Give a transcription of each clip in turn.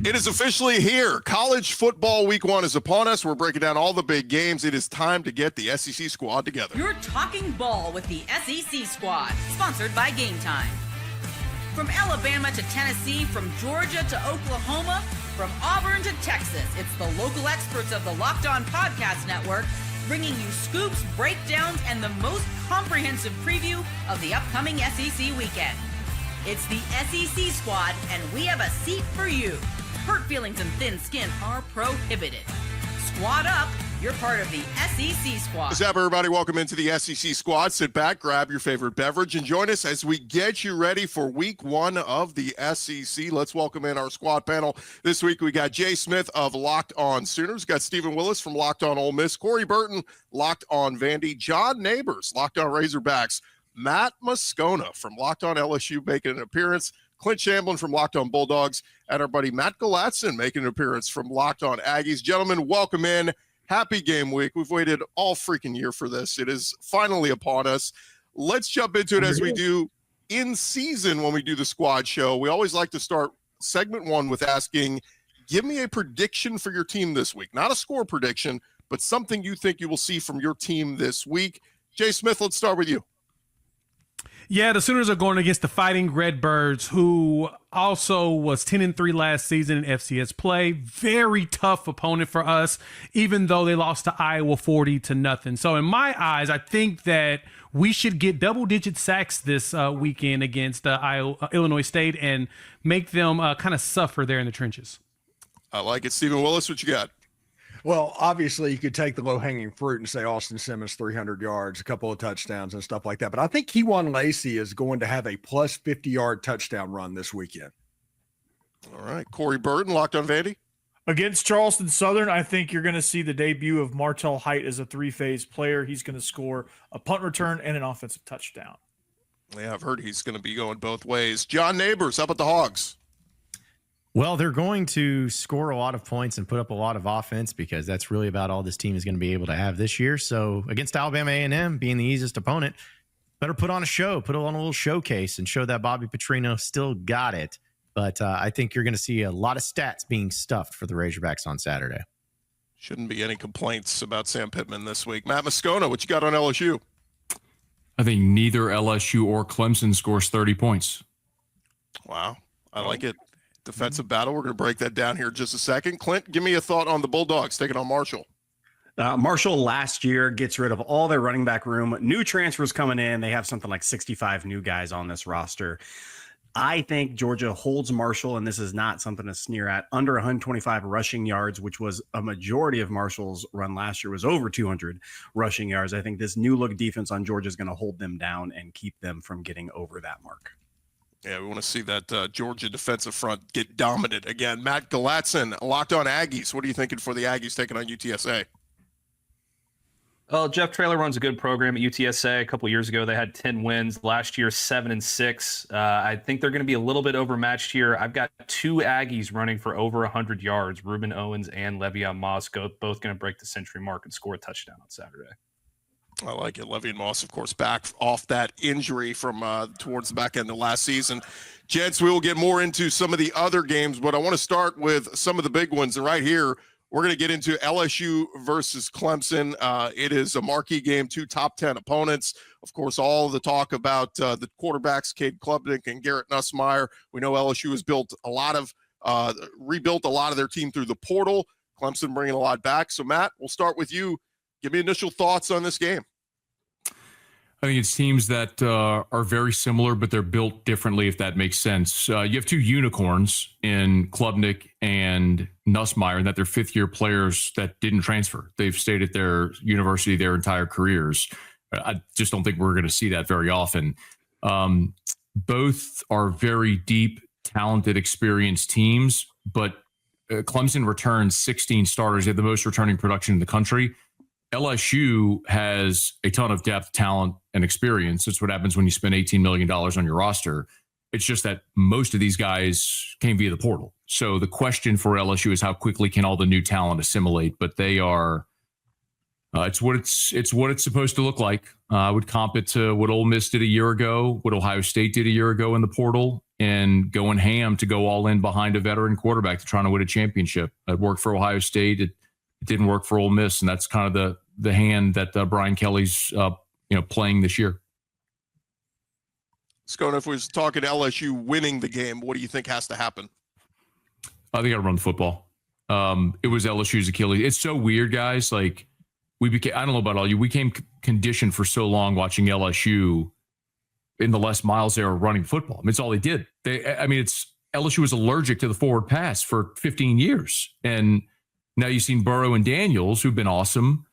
It is officially here. College football week 1 is upon us. We're breaking down all the big games. It is time to get the SEC squad together. You're talking ball with the SEC squad, sponsored by Game Time. From Alabama to Tennessee, from Georgia to Oklahoma, from Auburn to Texas, it's the local experts of the Locked On Podcast Network bringing you scoops, breakdowns, and the most comprehensive preview of the upcoming SEC weekend. It's the SEC squad, and we have a seat for you. Hurt feelings and thin skin are prohibited. Squad up. You're part of the SEC squad. What's up, everybody? Welcome into the SEC squad. Sit back, grab your favorite beverage, and join us as we get you ready for week 1 of the SEC. Let's welcome in our squad panel. This week, we got Jay Smith of Locked On Sooners. Got Stephen Willis from Locked On Ole Miss. Corey Burton, Locked On Vandy. John Neighbors, Locked On Razorbacks. Matt Moscona from Locked On LSU making an appearance. Clint Shamblin from Locked On Bulldogs. And our buddy Matt Galatson making an appearance from Locked On Aggies. Gentlemen, welcome in. Happy game week. We've waited all freaking year for this. It is finally upon us. Let's jump into it as we do in season when we do the squad show. We always like to start segment 1 with asking, give me a prediction for your team this week. Not a score prediction, but something you think you will see from your team this week. Jay Smith, let's start with you. Yeah, the Sooners are going against the Fighting Redbirds, who also was 10-3 last season in FCS play. Very tough opponent for us, even though they lost to Iowa 40-0. So in my eyes, I think that we should get double-digit sacks this weekend against Illinois State and make them kind of suffer there in the trenches. I like it. Stephen Willis, what you got? Well, obviously, you could take the low-hanging fruit and say Austin Simmons 300 yards, a couple of touchdowns and stuff like that. But I think Kewan Lacey is going to have a plus 50-yard touchdown run this weekend. All right. Corey Burton, Locked On Vandy. Against Charleston Southern, I think you're going to see the debut of Martell Height as a three-phase player. He's going to score a punt return and an offensive touchdown. Yeah, I've heard he's going to be going both ways. John Neighbors, how about the Hogs? Well, they're going to score a lot of points and put up a lot of offense because that's really about all this team is going to be able to have this year. So against Alabama A&M being the easiest opponent, better put on a show, put on a little showcase and show that Bobby Petrino still got it. But I think you're going to see a lot of stats being stuffed for the Razorbacks on Saturday. Shouldn't be any complaints about Sam Pittman this week. Matt Moscona, what you got on LSU? I think neither LSU or Clemson scores 30 points. Wow. I like it. Defensive battle. We're going to break that down here in just a second. Clint, give me a thought on the Bulldogs taking on Marshall. Marshall last year gets rid of all their running back room. New transfers coming in. They have something like 65 new guys on this roster. I think Georgia holds Marshall, and this is not something to sneer at, under 125 rushing yards, which was a majority of Marshall's run last year, was over 200 rushing yards. I think this new look defense on Georgia is going to hold them down and keep them from getting over that mark. Yeah, we want to see that Georgia defensive front get dominant again. Matt Galatson, Locked On Aggies. What are you thinking for the Aggies taking on UTSA? Well, Jeff Traylor runs a good program at UTSA. A couple years ago, they had 10 wins. Last year, 7-6. I think they're going to be a little bit overmatched here. I've got 2 Aggies running for over 100 yards. Ruben Owens and Le'Veon Moss both going to break the century mark and score a touchdown on Saturday. I like it. Le'Veon Moss, of course, back off that injury from towards the back end of last season. Gents, we will get more into some of the other games, but I want to start with some of the big ones. And right here, we're going to get into LSU versus Clemson. It is a marquee game, 2 top 10 opponents. Of course, all the talk about the quarterbacks, Cade Klubnik and Garrett Nussmeier. We know LSU has built a lot of, rebuilt a lot of their team through the portal. Clemson bringing a lot back. So, Matt, we'll start with you. Give me initial thoughts on this game. I think it's teams that are very similar, but they're built differently, if that makes sense. You have 2 unicorns in Klubnik and Nussmeier, and that they're fifth-year players that didn't transfer. They've stayed at their university their entire careers. I just don't think we're going to see that very often. Both are very deep, talented, experienced teams, but Clemson returns 16 starters. They have the most returning production in the country. LSU has a ton of depth, talent, and experience. That's what happens when you spend $18 million on your roster. It's just that most of these guys came via the portal. So the question for LSU is how quickly can all the new talent assimilate? But they are, it's what it's supposed to look like. I would comp it to what Ole Miss did a year ago, what Ohio State did a year ago in the portal, and going ham to go all in behind a veteran quarterback to trying to win a championship. It worked for Ohio State. It didn't work for Ole Miss, and that's kind of the hand that Brian Kelly's playing this year. Moscona, if we was talking LSU winning the game, what do you think has to happen? They got to run the football. It was LSU's Achilles. It's so weird, guys. Like I don't know about all you. We became conditioned for so long watching LSU in the Les Miles era running football. I mean, it's all they did. LSU was allergic to the forward pass for 15 years. And now you've seen Burrow and Daniels, who've been awesome.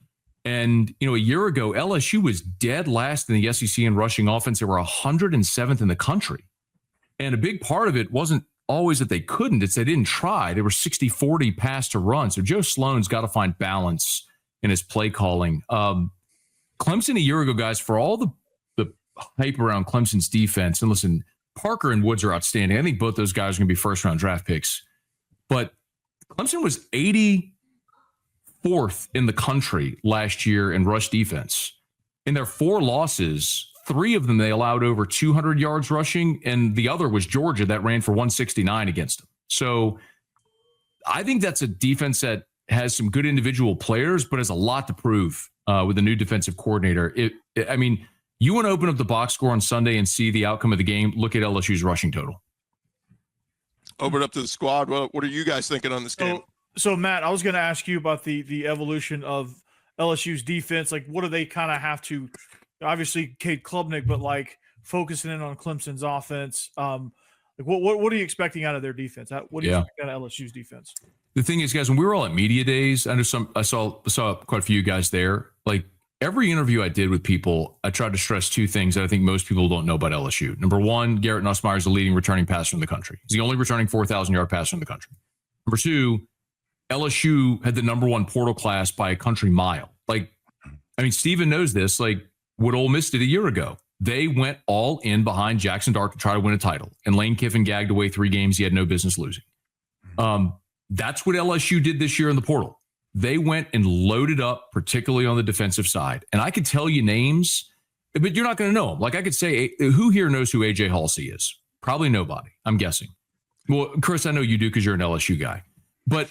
And, a year ago, LSU was dead last in the SEC in rushing offense. They were 107th in the country. And a big part of it wasn't always that they couldn't. It's they didn't try. They were 60-40 pass to run. So Joe Sloan's got to find balance in his play calling. Clemson a year ago, guys, for all the hype around Clemson's defense, and listen, Parker and Woods are outstanding. I think both those guys are going to be first-round draft picks. But Clemson was 84th in the country last year in rush defense. In their 4 losses, 3 of them they allowed over 200 yards rushing, and the other was Georgia that ran for 169 against them. So I think that's a defense that has some good individual players, but has a lot to prove with a new defensive coordinator. You want to open up the box score on Sunday and see the outcome of the game, look at LSU's rushing total. Open up to the squad. What are you guys thinking on this game? So Matt, I was going to ask you about the evolution of LSU's defense. Like, what do they kind of have to, obviously Cade Klubnik, but like focusing in on Clemson's offense. What are you expecting out of their defense? What do you expect out of LSU's defense? The thing is, guys, when we were all at media days, I saw quite a few guys there. Like, every interview I did with people, I tried to stress 2 things that I think most people don't know about LSU. Number 1, Garrett Nussmeier is the leading returning passer in the country. He's the only returning 4,000-yard passer in the country. Number 2, LSU had the number 1 portal class by a country mile. Steven knows this, what Ole Miss did a year ago. They went all in behind Jackson Dart to try to win a title. And Lane Kiffin gagged away 3 games he had no business losing. That's what LSU did this year in the portal. They went and loaded up, particularly on the defensive side. And I could tell you names, but you're not going to know them. Like, I could say, who here knows who A.J. Halsey is? Probably nobody, I'm guessing. Well, Chris, I know you do because you're an LSU guy. But,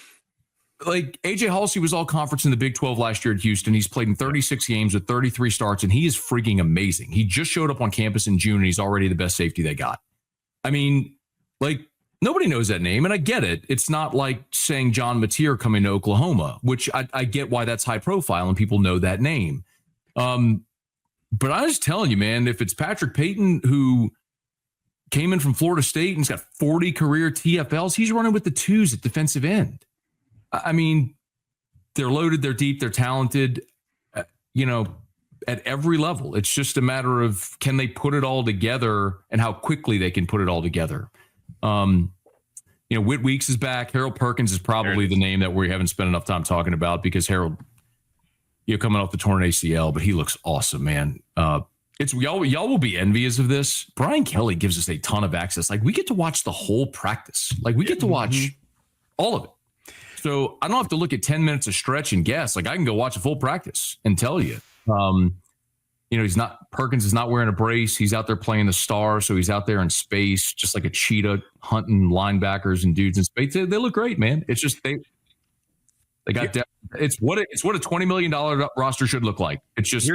A.J. Halsey was all conference in the Big 12 last year at Houston. He's played in 36 games with 33 starts, and he is freaking amazing. He just showed up on campus in June, and he's already the best safety they got. Nobody knows that name, and I get it. It's not like saying John Mateer coming to Oklahoma, which I get why that's high profile and people know that name. But I'm just telling you, man, if it's Patrick Payton, who came in from Florida State and he's got 40 career TFLs, he's running with the 2s at defensive end. They're loaded, they're deep, they're talented, at every level. It's just a matter of, can they put it all together and how quickly they can put it all together. Whit Weeks is back. Harold Perkins is probably the name that we haven't spent enough time talking about because Harold, coming off the torn ACL, but he looks awesome, man. Y'all will be envious of this. Brian Kelly gives us a ton of access. We get to watch the whole practice. We get to watch all of it. So I don't have to look at 10 minutes of stretch and guess. I can go watch a full practice and tell you. Perkins is not wearing a brace. He's out there playing the star, so he's out there in space, just like a cheetah, hunting linebackers and dudes in space. They look great, man. It's just they got depth. It's what a $20 million roster should look like. It's just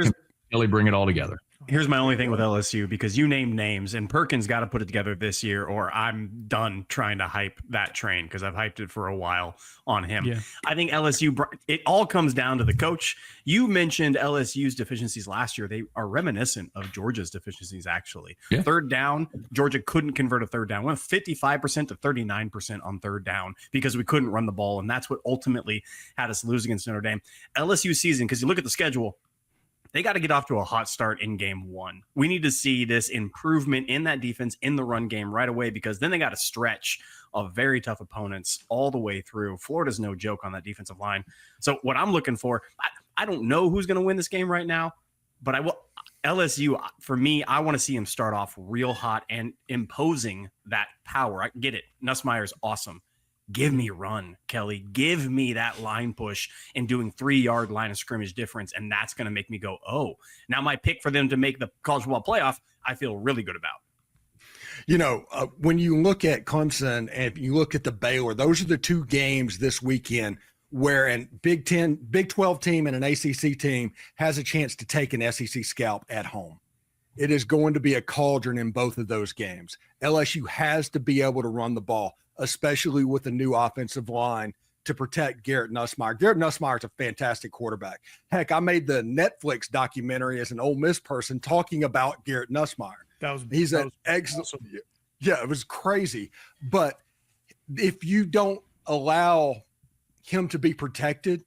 really bring it all together. Here's my only thing with LSU, because you named names and Perkins got to put it together this year or I'm done trying to hype that train because I've hyped it for a while on him. Yeah. I think LSU, it all comes down to the coach. You mentioned LSU's deficiencies last year. They are reminiscent of Georgia's deficiencies, actually. Yeah. Third down, Georgia couldn't convert a third down. We went 55% to 39% on third down because we couldn't run the ball. And that's what ultimately had us lose against Notre Dame. LSU season, because you look at the schedule, they got to get off to a hot start in game 1. We need to see this improvement in that defense in the run game right away, because then they got to stretch of very tough opponents all the way through. Florida's no joke on that defensive line. So what I'm looking for, I don't know who's going to win this game right now, but LSU, for me, I want to see him start off real hot and imposing that power. I get it. Nussmeier's awesome. Give me run, Kelly. Give me that line push and doing 3-yard line of scrimmage difference. And that's going to make me go, oh, now my pick for them to make the college football playoff, I feel really good about. When you look at Clemson and you look at the Baylor, those are the two games this weekend where a Big 12 team and an ACC team has a chance to take an SEC scalp at home. It is going to be a cauldron in both of those games. LSU has to be able to run the ball, especially with a new offensive line to protect Garrett Nussmeier. Garrett Nussmeier is a fantastic quarterback. Heck, I made the Netflix documentary as an Ole Miss person talking about Garrett Nussmeier. He's an excellent. Awesome. Yeah, it was crazy. But if you don't allow him to be protected,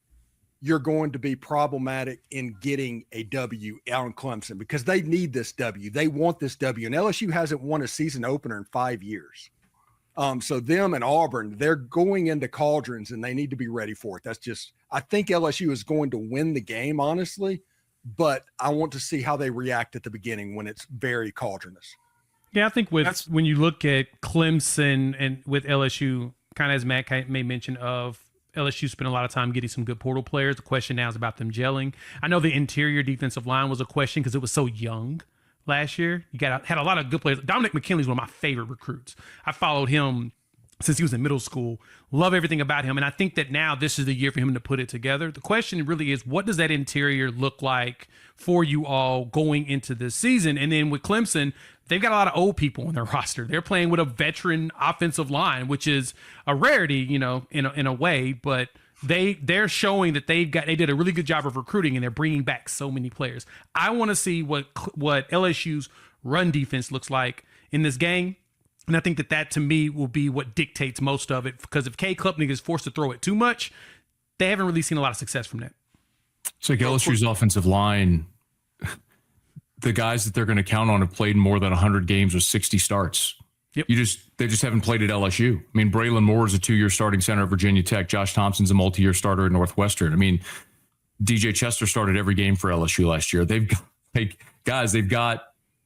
you're going to be problematic in getting a W out in Clemson because they need this W. They want this W. And LSU hasn't won a season opener in 5 years. So them and Auburn, they're going into cauldrons and they need to be ready for it. I think LSU is going to win the game, honestly, but I want to see how they react at the beginning when it's very cauldronous. Yeah, I think when you look at Clemson and with LSU, kind of as Matt may mention of LSU spent a lot of time getting some good portal players. The question now is about them gelling. I know the interior defensive line was a question because it was so young last year. You had a lot of good players. Dominic McKinley's one of my favorite recruits. I followed him since he was in middle school. Love everything about him. And I think that now this is the year for him to put it together. The question really is, what does that interior look like for you all going into this season? And then with Clemson, they've got a lot of old people on their roster. They're playing with a veteran offensive line, which is a rarity, in a way, but they're showing that they did a really good job of recruiting and they're bringing back so many players. I want to see what LSU's run defense looks like in this game. And I think that to me will be what dictates most of it, because if Cade Klubnik is forced to throw it too much, they haven't really seen a lot of success from that. It's like LSU's offensive line, the guys that they're going to count on have played more than 100 games with 60 starts. Yep. They just haven't played at LSU. I mean, Braylon Moore is a 2-year starting center at Virginia Tech. Josh Thompson's a multi-year starter at Northwestern. I mean, DJ Chester started every game for LSU last year. They've got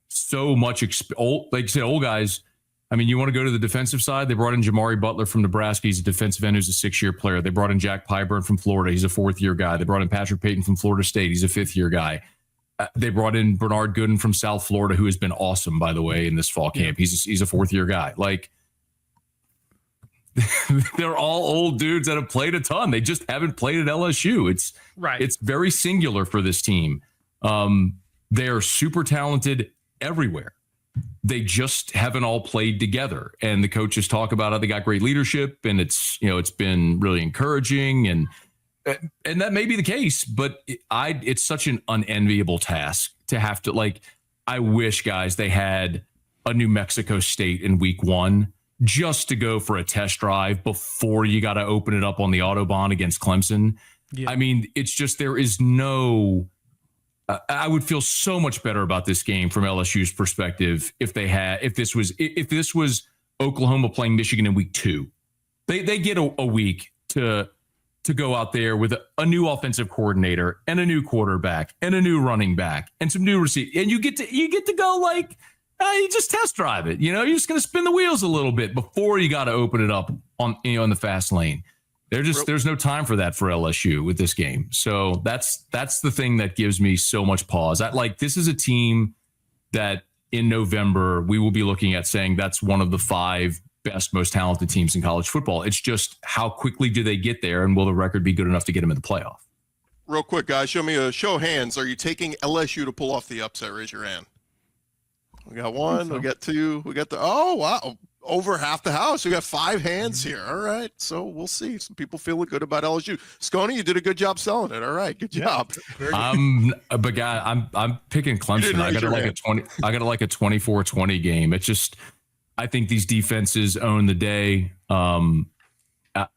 so much old guys. I mean, you want to go to the defensive side? They brought in Jamari Butler from Nebraska. He's a defensive end who's a 6-year player. They brought in Jack Pyburn from Florida. He's a 4th-year guy. They brought in Patrick Payton from Florida State. He's a 5th-year guy. They brought in Bernard Gooden from South Florida, who has been awesome, by the way, in this fall camp. He's a 4th-year guy. Like, they're all old dudes that have played a ton. They just haven't played at LSU. It's very singular for this team. They're super talented everywhere. They just haven't all played together. And the coaches talk about how they got great leadership, and it's been really encouraging, and that may be the case, but it's such an unenviable task to have to, I wish, guys, they had a New Mexico State in week 1 just to go for a test drive before you got to open it up on the Autobahn against Clemson. Yeah. I mean, it's just, there is no, I would feel so much better about this game from LSU's perspective if this was Oklahoma playing Michigan in week 2. They get a week to go out there with a new offensive coordinator and a new quarterback and a new running back and some new receivers, and you get to go you just test drive it. You're just going to spin the wheels a little bit before you got to open it up on the fast lane. There's no time for that for LSU with this game. So that's the thing that gives me so much pause. This is a team that in November we will be looking at saying that's one of the 5 best, most talented teams in college football. It's just, how quickly do they get there, and will the record be good enough to get them in the playoff? Real quick, guys, show me a show of hands. Are you taking LSU to pull off the upset? Raise your hand. We got 1, we got 2, we got oh wow, over half the house. We got 5 hands here. All right, so we'll see. Some people feeling good about LSU. Scone, you did a good job selling it. All right, good job. I'm picking Clemson. I got a 24-20 game. It's just, I think these defenses own the day.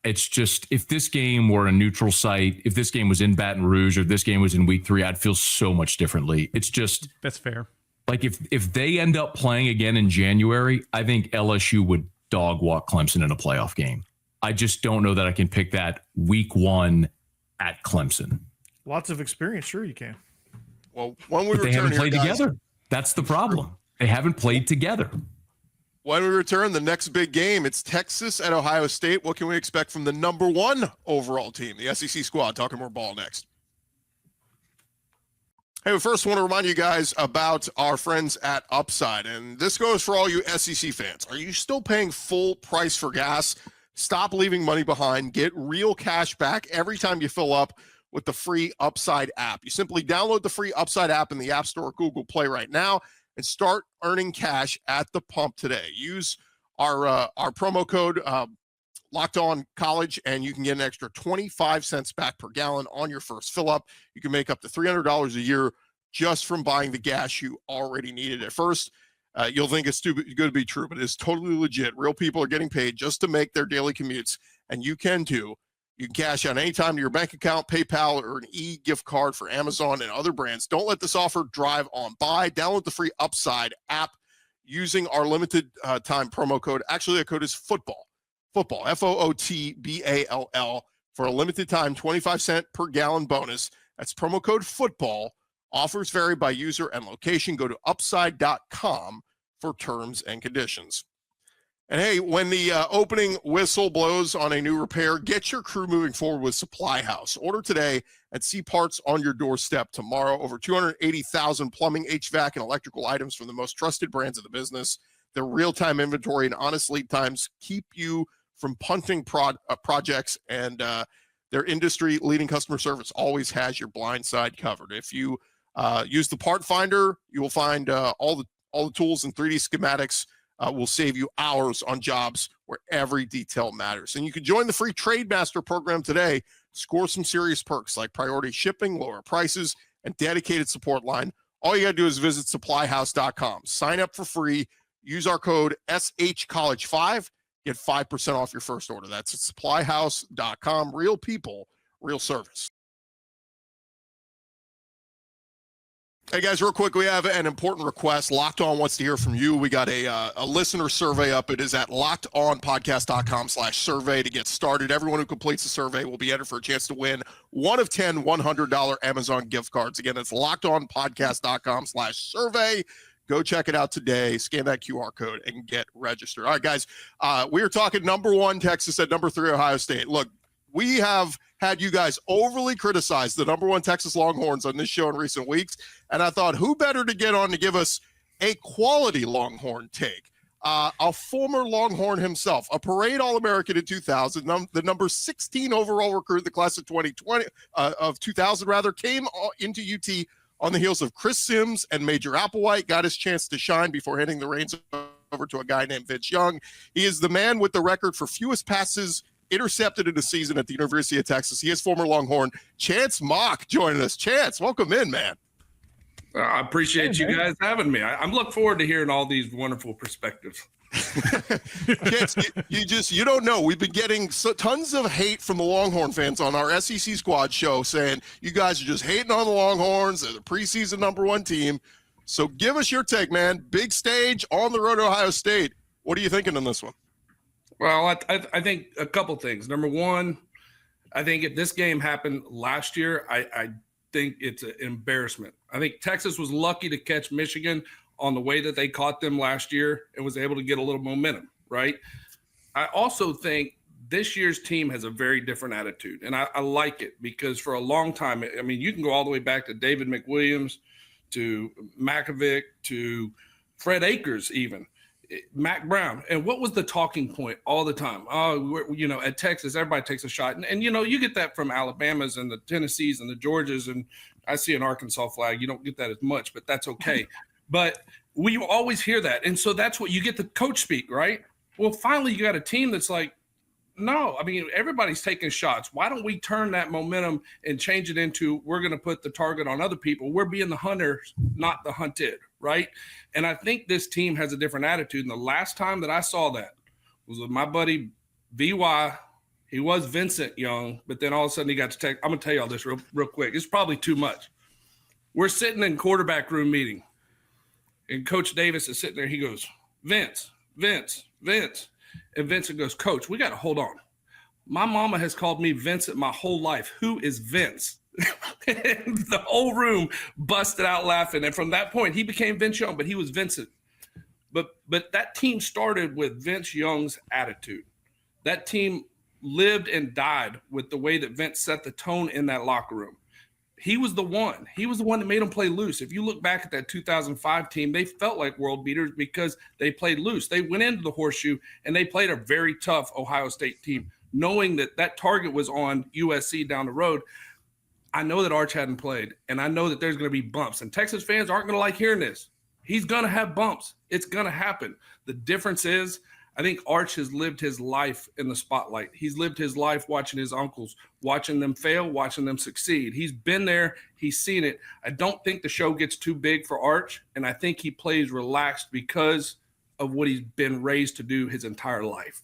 It's just, if this game were a neutral site, if this game was in Baton Rouge, or this game was in week 3, I'd feel so much differently. It's just, that's fair. If they end up playing again in January, I think LSU would dog walk Clemson in a playoff game. I just don't know that I can pick that week 1 at Clemson. Lots of experience, sure you can. Well, when they haven't played together. That's the problem. They haven't played together. When we return, the next big game, it's Texas at Ohio State. What can we expect from the number 1 overall team, the SEC squad? Talking more ball next. Hey, we first want to remind you guys about our friends at Upside, and this goes for all you SEC fans. Are you still paying full price for gas? Stop leaving money behind. Get real cash back every time you fill up with the free Upside app. You simply download the free Upside app in the App Store or Google Play right now and start earning cash at the pump today. Use our promo code Locked On College, and you can get an extra 25 cents back per gallon on your first fill up. You can make up to $300 a year just from buying the gas you already needed. At first, you'll think it's too good to be true, but it's totally legit. Real people are getting paid just to make their daily commutes, and you can too. You can cash out anytime to your bank account, PayPal, or an e-gift card for Amazon and other brands. Don't let this offer drive on by. Download the free Upside app using our limited time promo code. Actually, the code is football. Football, FOOTBALL, for a limited time 25-cent per gallon bonus. That's promo code football. Offers vary by user and location. Go to upside.com for terms and conditions. And hey, when the opening whistle blows on a new repair, get your crew moving forward with Supply House. Order today and see parts on your doorstep tomorrow. Over 280,000 plumbing, HVAC, and electrical items from the most trusted brands of the business. Their real-time inventory and honest lead times keep you from punting projects, and their industry-leading customer service always has your blind side covered. If you use the part finder, you will find all the tools and 3D schematics will save you hours on jobs where every detail matters. And you can join the free Trade Master program today. Score some serious perks like priority shipping, lower prices, and dedicated support line. All you got to do is visit supplyhouse.com. Sign up for free. Use our code SHCollege5. Get 5% off your first order. That's at supplyhouse.com. Real people, real service. Hey, guys, real quick, we have an important request. Locked On wants to hear from you. We got a listener survey up. It is at lockedonpodcast.com/survey to get started. Everyone who completes the survey will be entered for a chance to win one of 10 $100 Amazon gift cards. Again, it's lockedonpodcast.com/survey. Go check it out today. Scan that QR code and get registered. All right, guys, we are talking number 1 Texas at number 3 Ohio State. Look, we have had you guys overly criticize the number 1 Texas Longhorns on this show in recent weeks, and I thought who better to get on to give us a quality Longhorn take? A former Longhorn himself, a parade All-American in 2000, the number 16 overall recruit in the class of 2020 of 2000 rather, came into UT on the heels of Chris Sims and Major Applewhite, got his chance to shine before handing the reins over to a guy named Vince Young. He is the man with the record for fewest passes intercepted in a season at the University of Texas. He is former Longhorn Chance Mock joining us. Chance, welcome in, man. I appreciate you guys having me. I'm looking forward to hearing all these wonderful perspectives. Chance, you don't know. We've been getting tons of hate from the Longhorn fans on our SEC Squad show saying you guys are just hating on the Longhorns. They're the preseason number 1 team. So give us your take, man. Big stage on the road to Ohio State. What are you thinking on this one? Well, I think a couple things. Number one, I think if this game happened last year, I think it's an embarrassment. I think Texas was lucky to catch Michigan on the way that they caught them last year and was able to get a little momentum, right? I also think this year's team has a very different attitude, and I like it because for a long time, I mean, you can go all the way back to David McWilliams, to Makovic, to Fred Akers even, Mac Brown. And what was the talking point all the time? Oh, at Texas, everybody takes a shot. And you get that from Alabamas and the Tennessees and the Georgias, and I see an Arkansas flag. You don't get that as much, but that's okay. But we always hear that. And so that's what you get the coach speak, right? Well, finally, you got a team that's like, no, I mean, everybody's taking shots. Why don't we turn that momentum and change it into we're going to put the target on other people? We're being the hunters, not the hunted, right? And I think this team has a different attitude. And the last time that I saw that was with my buddy VY. He was Vincent Young, but then all of a sudden he got to take – I'm going to tell you all this real quick. It's probably too much. We're sitting in quarterback room meeting, and Coach Davis is sitting there. He goes, Vince. And Vincent goes, Coach, we got to hold on. My mama has called me Vincent my whole life. Who is Vince? And the whole room busted out laughing. And from that point, he became Vince Young, but he was Vincent. But that team started with Vince Young's attitude. That team lived and died with the way that Vince set the tone in that locker room. He was the one. He was the one that made them play loose. If you look back at that 2005 team, they felt like world beaters because they played loose. They went into the horseshoe and they played a very tough Ohio State team, knowing that that target was on USC down the road. I know that Arch hadn't played, and I know that there's going to be bumps, and Texas fans aren't going to like hearing this. He's going to have bumps. It's going to happen. The difference is, I think Arch has lived his life in the spotlight. He's lived his life watching his uncles, watching them fail, watching them succeed. He's been there. He's seen it. I don't think the show gets too big for Arch, and I think he plays relaxed because of what he's been raised to do his entire life.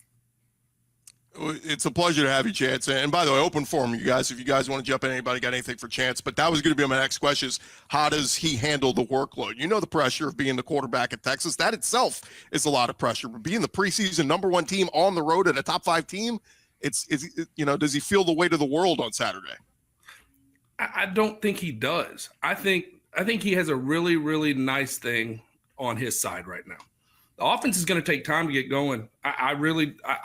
It's a pleasure to have you, Chance. And by the way, open forum, you guys. If you guys want to jump in, anybody got anything for Chance? But that was going to be my next question: is how does he handle the workload? You know, the pressure of being the quarterback at Texas. That itself is a lot of pressure. But being the preseason #1 team on the road at a top 5 team, it's does he feel the weight of the world on Saturday? I don't think he does. I think he has a really, really nice thing on his side right now. The offense is going to take time to get going. I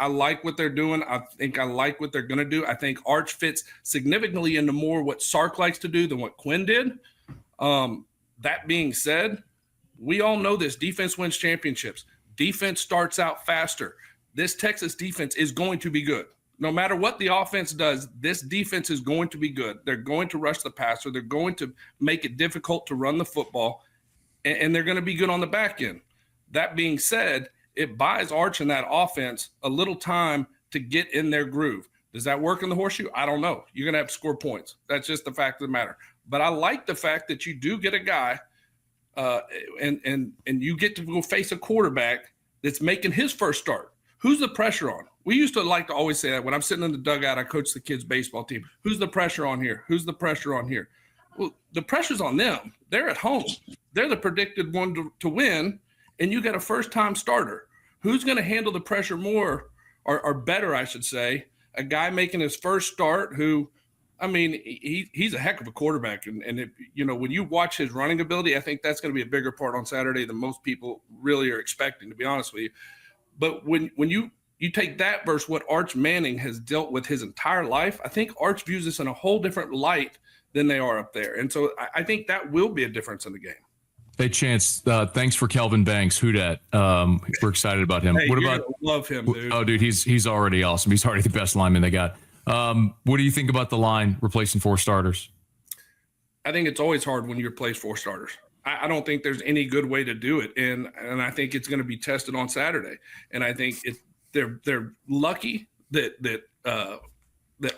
like what they're doing. I think I like what they're going to do. I think Arch fits significantly into more what Sark likes to do than what Quinn did. That being said, we all know this. Defense wins championships. Defense starts out faster. This Texas defense is going to be good. No matter what the offense does, this defense is going to be good. They're going to rush the passer. They're going to make it difficult to run the football, and they're going to be good on the back end. That being said, it buys Arch and that offense a little time to get in their groove. Does that work in the horseshoe? I don't know. You're going to have to score points. That's just the fact of the matter. But I like the fact that you do get a guy and you get to go face a quarterback that's making his first start. Who's the pressure on? We used to like to always say that when I'm sitting in the dugout, I coach the kids' baseball team. Who's the pressure on here? Who's the pressure on here? Well, the pressure's on them. They're at home. They're the predicted one to win. And you got a first-time starter. Who's going to handle the pressure more or better, I should say? A guy making his first start who, I mean, he's a heck of a quarterback. And when you watch his running ability, I think that's going to be a bigger part on Saturday than most people really are expecting, to be honest with you. But when you take that versus what Arch Manning has dealt with his entire life, I think Arch views this in a whole different light than they are up there. And so I think that will be a difference in the game. Hey, Chance, thanks for Kelvin Banks. Who dat? We're excited about him. Hey, what about? Love him, dude. Oh, dude, he's already awesome. He's already the best lineman they got. What do you think about the line replacing 4 starters? I think it's always hard when you replace 4 starters. I don't think there's any good way to do it, and I think it's going to be tested on Saturday. And I think they're lucky that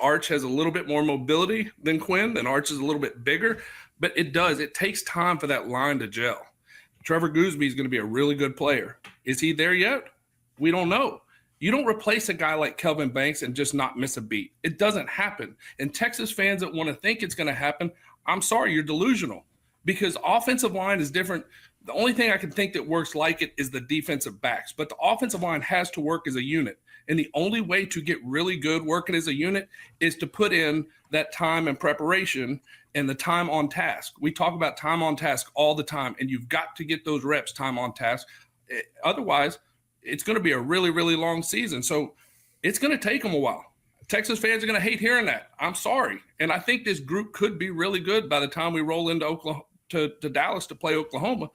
Arch has a little bit more mobility than Quinn, and Arch is a little bit bigger. But it takes time for that line to gel. Trevor Goosby is going to be a really good player. Is he there yet? We don't know. You don't replace a guy like Kelvin Banks and just not miss a beat. It doesn't happen. And Texas fans that want to think it's going to happen, I'm sorry, you're delusional, because offensive line is different. The only thing I can think that works like it is the defensive backs. But the offensive line has to work as a unit. And the only way to get really good working as a unit is to put in that time and preparation and the time on task. We talk about time on task all the time, and you've got to get those reps time on task. Otherwise, it's going to be a really, really long season. So it's going to take them a while. Texas fans are going to hate hearing that. I'm sorry. And I think this group could be really good by the time we roll into Oklahoma to Dallas to play Oklahoma.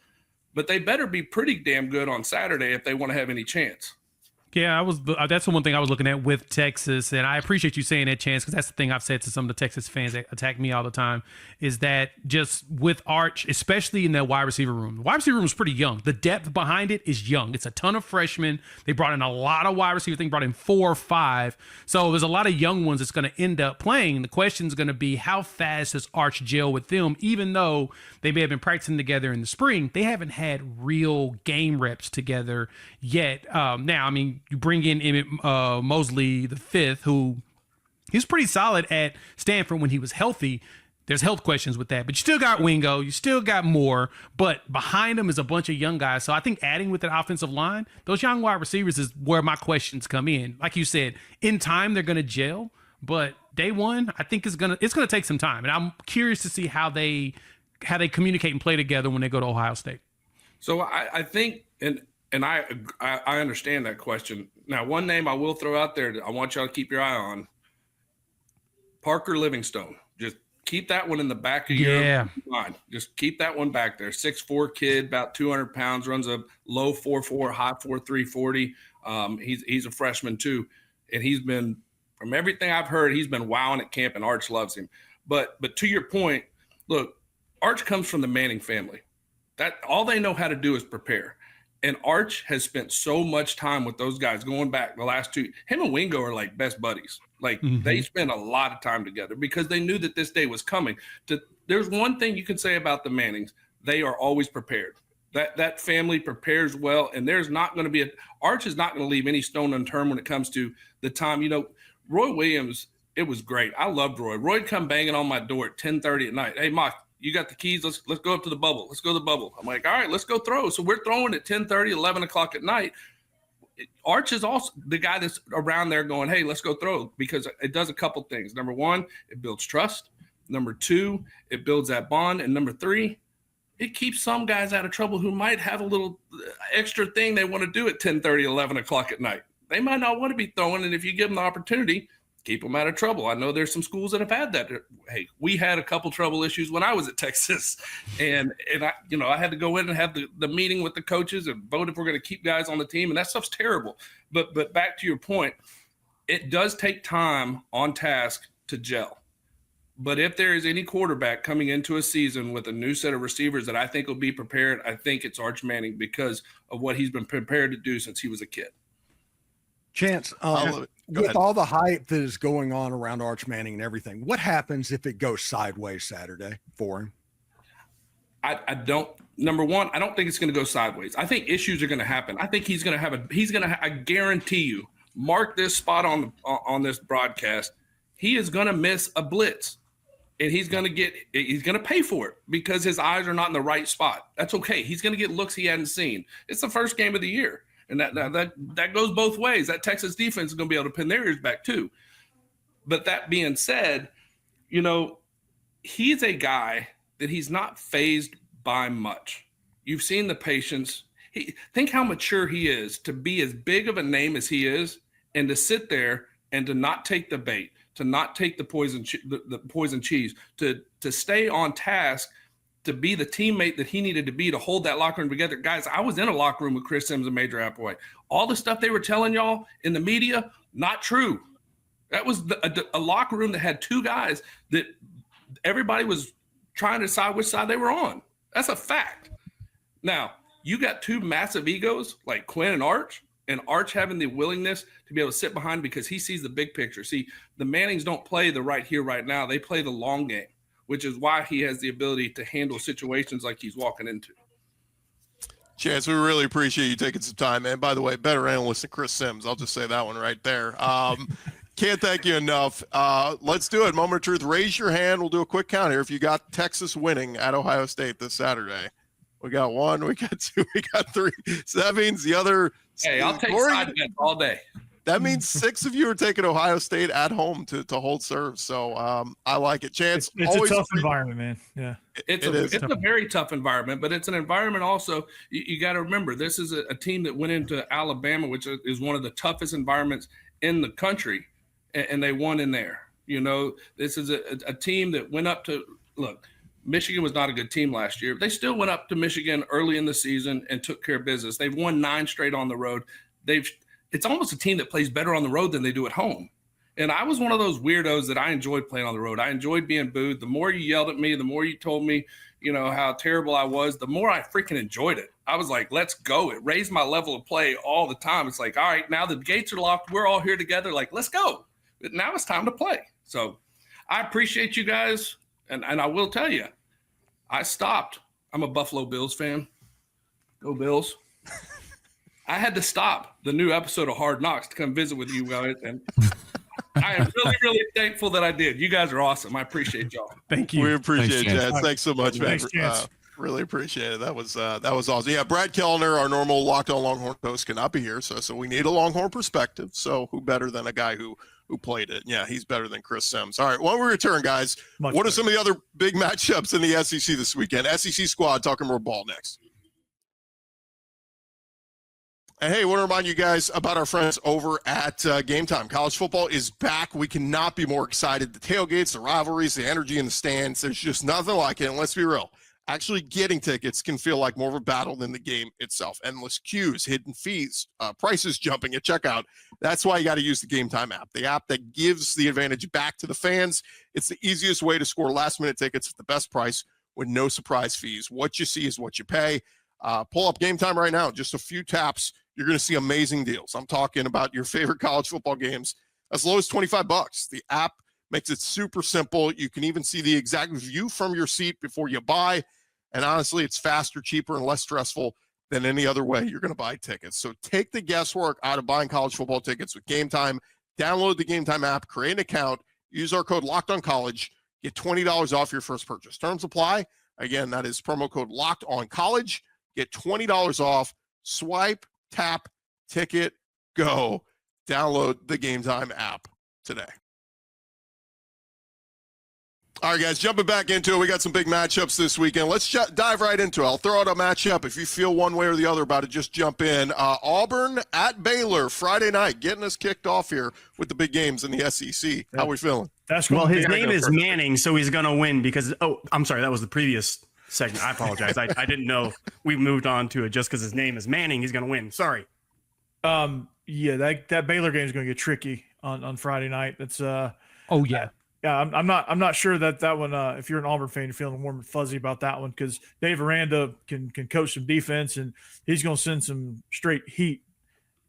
But they better be pretty damn good on Saturday if they want to have any chance. Yeah, that's the one thing I was looking at with Texas, and I appreciate you saying that, Chance, because that's the thing I've said to some of the Texas fans that attack me all the time, is that just with Arch, especially in that wide receiver room, the wide receiver room is pretty young. The depth behind it is young. It's a ton of freshmen. They brought in a lot of wide receivers. I think brought in 4 or 5. So there's a lot of young ones that's going to end up playing. The question is going to be, how fast does Arch gel with them? Even though they may have been practicing together in the spring, they haven't had real game reps together yet. Now, I mean, you bring in Emmett Mosley the 5th, who he's pretty solid at Stanford when he was healthy. There's health questions with that, but you still got Wingo, you still got Moore, but behind him is a bunch of young guys. So I think adding with that offensive line, those young wide receivers is where my questions come in. Like you said, in time they're going to gel, but day one, I think it's going to take some time, and I'm curious to see how they communicate and play together when they go to Ohio State. So I think, and I understand that question. Now, one name I will throw out there that I want y'all to keep your eye on, Parker Livingstone. Just keep that one in the back of your Yeah. mind. Just keep that one back there. 6'4" kid, about 200 pounds, runs a low 4.4, high 4.3 40. He's a freshman too, and he's been, from everything I've heard, he's been wowing at camp, and Arch loves him. But to your point, look, Arch comes from the Manning family. That all they know how to do is prepare. And Arch has spent so much time with those guys going back the last two. Him and Wingo are like best buddies. Like they spend a lot of time together because they knew that this day was coming. There's one thing you can say about the Mannings. They are always prepared. That family prepares well, and there's not going to be Arch is not going to leave any stone unturned when it comes to the time. You know, Roy Williams, it was great. I loved Roy. Roy'd come banging on my door at 10:30 at night. Hey, Mock, you got the keys? Let's go up to the bubble. Let's go to the bubble. I'm like, all right, let's go throw. So we're throwing at 10:30, 11 o'clock at night. Arch is also the guy that's around there going, hey, let's go throw, because it does a couple things. Number one, it builds trust. Number two, it builds that bond. And number three, it keeps some guys out of trouble who might have a little extra thing they want to do at 10:30, 11 o'clock at night. They might not want to be throwing, and if you give them the opportunity, keep them out of trouble. I know there's some schools that have had that. Hey, we had a couple trouble issues when I was at Texas, and I had to go in and have the meeting with the coaches and vote if we're going to keep guys on the team, and that stuff's terrible. But back to your point, it does take time on task to gel. But if there is any quarterback coming into a season with a new set of receivers that I think will be prepared, I think it's Arch Manning because of what he's been prepared to do since he was a kid. Chance, with all the hype that is going on around Arch Manning and everything, what happens if it goes sideways Saturday for him? I don't. Number one, I don't think it's going to go sideways. I think issues are going to happen. I think he's going to I guarantee you, mark this spot on this broadcast. He is going to miss a blitz, and he's going to pay for it because his eyes are not in the right spot. That's okay. He's going to get looks he hadn't seen. It's the first game of the year. And that goes both ways. That Texas defense is going to be able to pin their ears back too. But that being said, he's a guy that he's not fazed by much. You've seen the patience. Think how mature he is to be as big of a name as he is, and to sit there and to not take the bait, to not take the poison cheese, to stay on task, to be the teammate that he needed to be to hold that locker room together. Guys, I was in a locker room with Chris Sims and Major Applewhite. All the stuff they were telling y'all in the media, not true. That was a locker room that had two guys that everybody was trying to decide which side they were on. That's a fact. Now, you got two massive egos like Quinn and Arch having the willingness to be able to sit behind because he sees the big picture. See, the Mannings don't play the right here, right now. They play the long game, which is why he has the ability to handle situations like he's walking into. Chance, we really appreciate you taking some time, man. By the way, better analyst than Chris Sims. I'll just say that one right there. Can't thank you enough. Let's do it. Moment of truth. Raise your hand. We'll do a quick count here. If you got Texas winning at Ohio State this Saturday, we got one, we got two, we got three. So that means the other. Hey, I'll take side bets all day. That means 6 of you are taking Ohio State at home to hold serve. So I like it. Chance, it's a tough environment, man. Yeah, it's a very tough environment, but it's an environment also. You got to remember, this is a team that went into Alabama, which is one of the toughest environments in the country, and they won in there. This is a team that went up to look. Michigan was not a good team last year. They still went up to Michigan early in the season and took care of business. They've won 9 straight on the road. It's almost a team that plays better on the road than they do at home. And I was one of those weirdos that I enjoyed playing on the road. I enjoyed being booed. The more you yelled at me, the more you told me, how terrible I was, the more I freaking enjoyed it. I was like, let's go. It raised my level of play all the time. It's like, all right, now the gates are locked. We're all here together. Like, let's go. Now it's time to play. So I appreciate you guys. And I will tell you, I stopped. I'm a Buffalo Bills fan. Go Bills. I had to stop the new episode of Hard Knocks to come visit with you guys, and I am really, really thankful that I did. You guys are awesome. I appreciate y'all. Thank you. We appreciate it, Chance. Thanks so much, man. Thanks, Really appreciate it. That was awesome. Yeah, Brad Kellner, our normal Locked On Longhorn host, cannot be here, so we need a Longhorn perspective. So who better than a guy who played it? Yeah, he's better than Chris Sims. All right, when we return, guys, what are some of the other big matchups in the SEC this weekend? SEC squad talking more ball next. And hey, I want to remind you guys about our friends over at Game Time. College football is back. We cannot be more excited. The tailgates, the rivalries, the energy in the stands, there's just nothing like it. And let's be real, actually getting tickets can feel like more of a battle than the game itself. Endless queues, hidden fees, prices jumping at checkout. That's why you got to use the Game Time app, the app that gives the advantage back to the fans. It's the easiest way to score last-minute tickets at the best price with no surprise fees. What you see is what you pay. Pull up Game Time right now. Just a few taps. You're going to see amazing deals. I'm talking about your favorite college football games as low as $25. The app makes it super simple. You can even see the exact view from your seat before you buy. And honestly, it's faster, cheaper, and less stressful than any other way you're going to buy tickets. So take the guesswork out of buying college football tickets with Game Time. Download the Game Time app, create an account, use our code LOCKEDONCollege, get $20 off your first purchase. Terms apply. Again, that is promo code LOCKEDONCollege. Get $20 off. Swipe, tap, ticket, go. Download the Game Time app today. All right, guys, jumping back into it. We got some big matchups this weekend. Let's dive right into it. I'll throw out a matchup. If you feel one way or the other about it, just jump in. Auburn at Baylor Friday night, getting us kicked off here with the big games in the SEC. How we feeling? Well, his name is Manning, so he's going to win because – oh, I'm sorry. That was the previous segment. I apologize. I didn't know we moved on to it just because his name is Manning. He's going to win. Sorry. Yeah, that Baylor game is going to get tricky on Friday night. That's Oh yeah. Yeah, I'm not sure that one. If you're an Auburn fan, you're feeling warm and fuzzy about that one because Dave Aranda can coach some defense and he's going to send some straight heat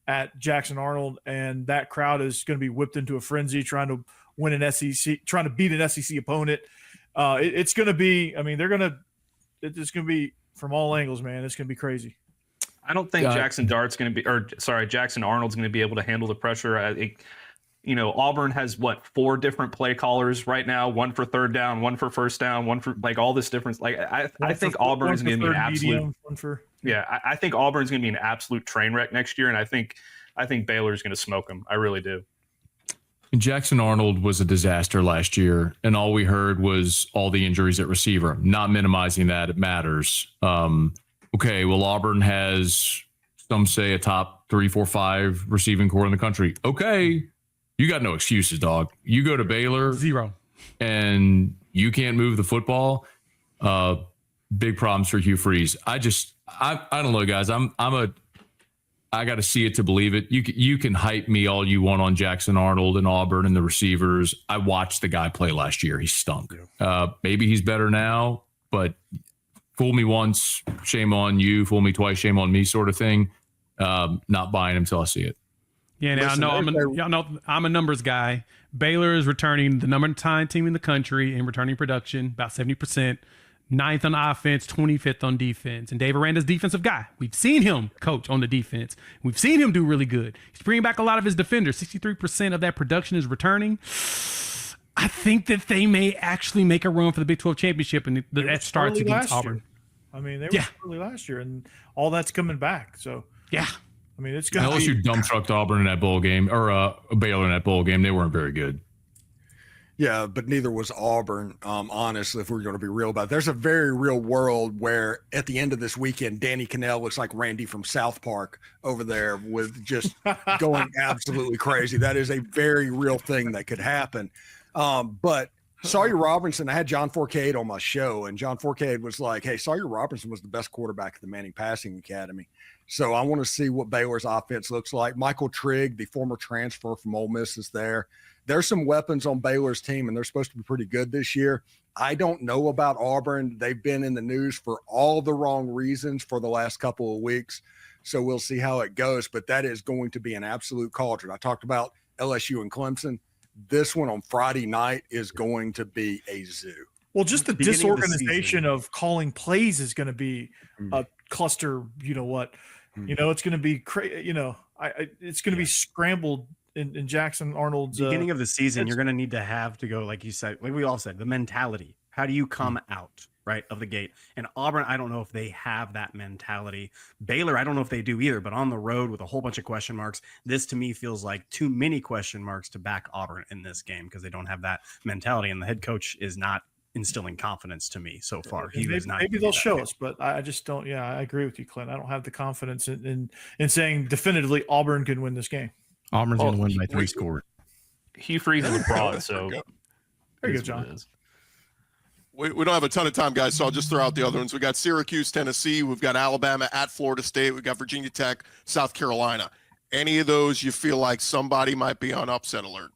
at Jackson Arnold, and that crowd is going to be whipped into a frenzy trying to win an SEC, trying to beat an SEC opponent. It's going to be. I mean, it's going to be from all angles, man. It's going to be crazy. I don't think Jackson Arnold's going to be able to handle the pressure. Auburn has 4 different play callers right now, one for third down, one for first down, one for all this difference. I think Auburn is going to be an absolute I think Auburn is going to be an absolute train wreck next year. And I think Baylor is going to smoke them. I really do. Jackson Arnold was a disaster last year, and all we heard was all the injuries at receiver. Not minimizing that, it matters. Okay, well, Auburn has, some say, a top 3, 4, 5 receiving core in the country. Okay, you got no excuses, dog. You go to Baylor, 0, and you can't move the football. Big problems for Hugh Freeze. I don't know, guys. I got to see it to believe it. You can hype me all you want on Jackson Arnold and Auburn and the receivers. I watched the guy play last year. He stunk. Maybe he's better now, but fool me once, shame on you. Fool me twice, shame on me, sort of thing. Not buying him until I see it. Yeah, now I'm a numbers guy. Baylor is returning the number 9 team in the country in returning production, about 70%. 9th on offense, 25th on defense. And Dave Aranda's defensive guy. We've seen him coach on the defense. We've seen him do really good. He's bringing back a lot of his defenders. 63% of that production is returning. I think that they may actually make a run for the Big 12 championship, and that starts against Auburn. I mean, they were early last year, and all that's coming back. So, yeah. I mean, it's going to LSU dump trucked Auburn in that bowl game, or Baylor in that bowl game. They weren't very good. Yeah, but neither was Auburn, honestly, if we're going to be real about it. There's a very real world where at the end of this weekend, Danny Cannell looks like Randy from South Park over there with just going absolutely crazy. That is a very real thing that could happen. But Sawyer Robertson, I had John Forcade on my show, and John Forcade was like, hey, Sawyer Robertson was the best quarterback at the Manning Passing Academy. So I want to see what Baylor's offense looks like. Michael Trigg, the former transfer from Ole Miss, is there. There's some weapons on Baylor's team, and they're supposed to be pretty good this year. I don't know about Auburn. They've been in the news for all the wrong reasons for the last couple of weeks. So we'll see how it goes. But that is going to be an absolute cauldron. I talked about LSU and Clemson. This one on Friday night is going to be a zoo. Well, just the disorganization of calling plays is going to be a cluster. You know what? It's going to be crazy. It's going to be scrambled in Jackson Arnold's beginning of the season. You're going to need to have to go, like you said, like we all said, the mentality. How do you come out right of the gate? And Auburn, I don't know if they have that mentality. Baylor, I don't know if they do either. But on the road with a whole bunch of question marks, this to me feels like too many question marks to back Auburn in this game because they don't have that mentality. And the head coach is not instilling confidence to me so far. Maybe they'll show us, but I just don't. Yeah, I agree with you, Clint. I don't have the confidence in saying definitively Auburn can win this game. Auburn's going to win by 3 scores. Hugh Freeze is abroad, so Very good, John. We don't have a ton of time, guys, so I'll just throw out the other ones. We got Syracuse, Tennessee. We've got Alabama at Florida State. We've got Virginia Tech, South Carolina. Any of those you feel like somebody might be on upset alert?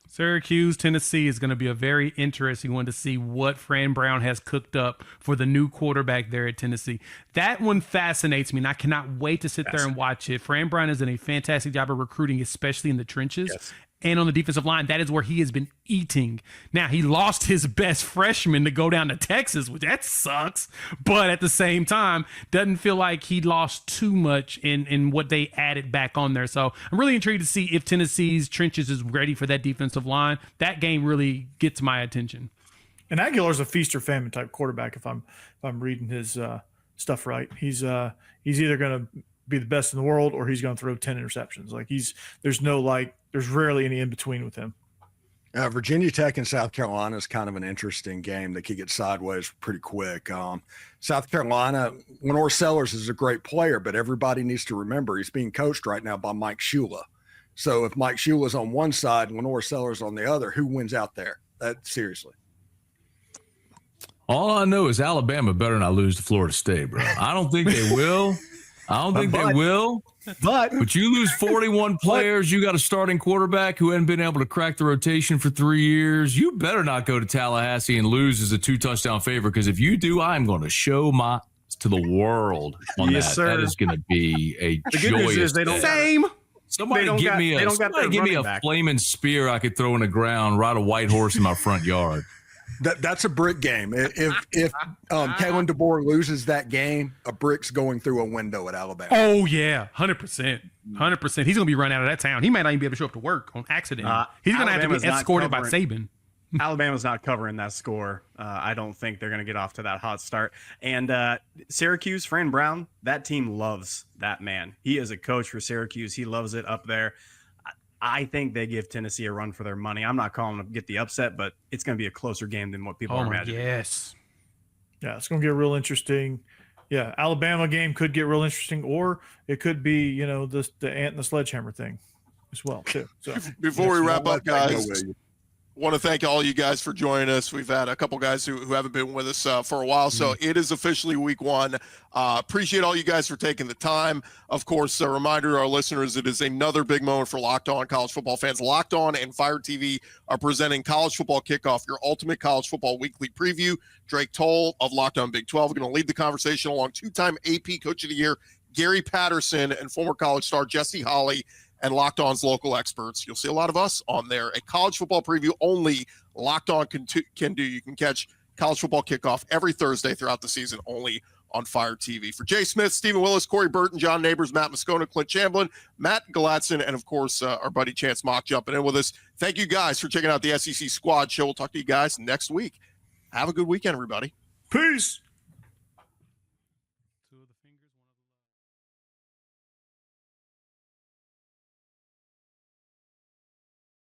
Syracuse, Tennessee is going to be a very interesting one to see what Fran Brown has cooked up for the new quarterback there at Tennessee. That one fascinates me, and I cannot wait to sit there and watch it. Fran Brown has done a fantastic job of recruiting, especially in the trenches. Yes. And on the defensive line, that is where he has been eating. Now, he lost his best freshman to go down to Texas, which that sucks. But at the same time, doesn't feel like he lost too much in what they added back on there. So I'm really intrigued to see if Tennessee's trenches is ready for that defensive line. That game really gets my attention. And Aguilar's a feast or famine type quarterback. If I'm reading his stuff right, he's either going to be the best in the world or he's going to throw 10 interceptions. Like there's rarely any in between with him. Virginia Tech and South Carolina is kind of an interesting game that could get sideways pretty quick. South Carolina, Lenore Sellers is a great player, but everybody needs to remember he's being coached right now by Mike Shula. So if Mike Shula's on one side and Lenore Sellers on the other, who wins out there? Seriously. All I know is Alabama better not lose to Florida State, bro. I don't think they will. But you lose 41 players. You got a starting quarterback who hadn't been able to crack the rotation for 3 years. You better not go to Tallahassee and lose as a 2-touchdown favorite, because if you do, I'm going to show my to the world on Yes, that. sir. That is going to be a The good news joyous is they don't day. Somebody They give don't me got the a back. flaming spear I could throw in the ground, ride a white horse in my front yard. That's a brick game. If Kalen DeBoer loses that game, a brick's going through a window at Alabama. Oh, yeah, 100%. 100%. He's going to be run out of that town. He might not even be able to show up to work on accident. He's going to have to Alabama's be not escorted by covering- Saban. Alabama's not covering that score. I don't think they're going to get off to that hot start. And Syracuse, Fran Brown, that team loves that man. He is a coach for Syracuse. He loves it up there. I think they give Tennessee a run for their money. I'm not calling them to get the upset, but it's going to be a closer game than what people are imagining. Yes. Yeah, it's going to get real interesting. Yeah, Alabama game could get real interesting, or it could be, the ant and the sledgehammer thing as well, too. So Before we wrap up, guys, William. want to thank all you guys for joining us. We've had a couple guys who haven't been with us for a while, so it is officially week 1. Appreciate all you guys for taking the time. Of course, a reminder to our listeners, it is another big moment for Locked On college football fans. Locked On and Fire TV are presenting College Football Kickoff, your ultimate college football weekly preview. Drake Toll of Locked On Big 12 are going to lead the conversation along 2-time AP Coach of the Year Gary Patterson and former college star Jesse Holley, and Locked On's local experts. You'll see a lot of us on there. A college football preview only Locked On can do. You can catch College Football Kickoff every Thursday throughout the season, only on Fire TV. For Jay Smith, Stephen Willis, Corey Burton, John Neighbors, Matt Moscona, Clint Chamblin, Matt Galatson, and of course, our buddy Chance Mock jumping in with us. Thank you guys for checking out the SEC Squad Show. We'll talk to you guys next week. Have a good weekend, everybody. peace.